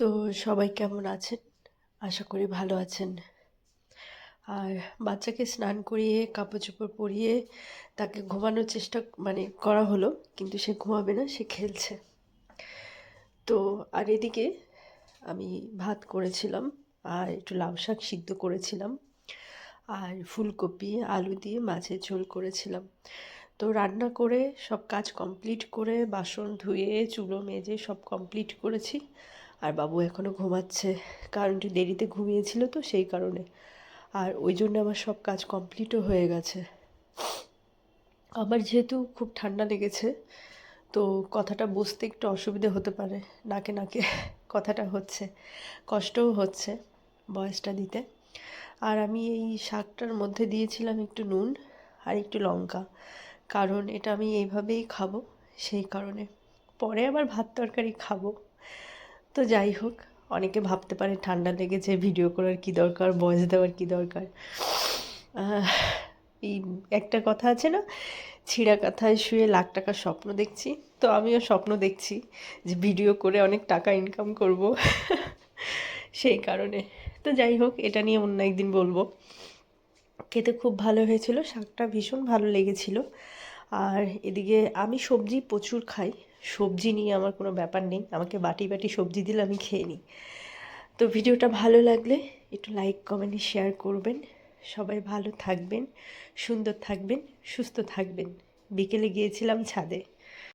তো সবাই কেমন আছেন? আশা করি ভালো আছেন। আর বাচ্চাকে স্নান করিয়ে, কাপড়-চোপড় পরিয়ে তাকে ঘুমানোর চেষ্টা করা হলো। কিন্তু সে ঘুমাবে না, সে খেলছে। তো আর এদিকে আমি ভাত করেছিলাম আর একটু লাউ শাক সিদ্ধ করেছিলাম। আর ফুলকপি, আলু দিয়ে মাছের ঝোল করেছিলাম। তো রান্না করে সব কাজ কমপ্লিট করে বাসন ধুয়ে চুলো মেজে সব কমপ্লিট করেছি। আর বাবু এখনও ঘুমাচ্ছে, কারণ একটু দেরিতে ঘুমিয়েছিল তো সেই কারণে। আর ওই জন্য আমার সব কাজ কমপ্লিটও হয়ে গেছে। আমার যেহেতু খুব ঠান্ডা লেগেছে, তো কথাটা বুঝতে একটু অসুবিধে হতে পারে। নাকে নাকে কথাটা হচ্ছে, কষ্টও হচ্ছে ভয়েসটা দিতে। আর আমি এই শাকটার মধ্যে দিয়েছিলাম একটু নুন আর একটু লঙ্কা, কারণ এটা আমি এইভাবেই খাবো, সেই কারণে। পরে আবার ভাত তরকারি খাবো। তো যাই হোক, অনেকে ভাবতে পারে ঠান্ডা লেগেছে, ভিডিও করার কী দরকার, ভয়েস দেওয়ার কী দরকার। আহ, এই একটা কথা আছে না, ছিঁড়া কাঁথায় শুয়ে লাখ টাকার স্বপ্ন দেখছি। তো আমিও স্বপ্ন দেখছি যে ভিডিও করে অনেক টাকা ইনকাম করব। সেই কারণে। তো যাই হোক, এটা নিয়ে অন্য একদিন বলবো। খেতে খুব ভালো হয়েছিল, শাকটা ভীষণ ভালো লেগেছিল। আর এদিকে আমি সবজি প্রচুর খাই, সবজি নিয়ে আমার কোনো ব্যাপার নেই, আমাকে বাটি বাটি সবজি দিলে আমি খেয়ে নিই। তো ভিডিওটা ভালো লাগলে একটু লাইক কমেন্ট শেয়ার করবেন। সবাই ভালো থাকবেন, সুন্দর থাকবেন, সুস্থ থাকবেন। বিকেলে গিয়েছিলাম ছাদে।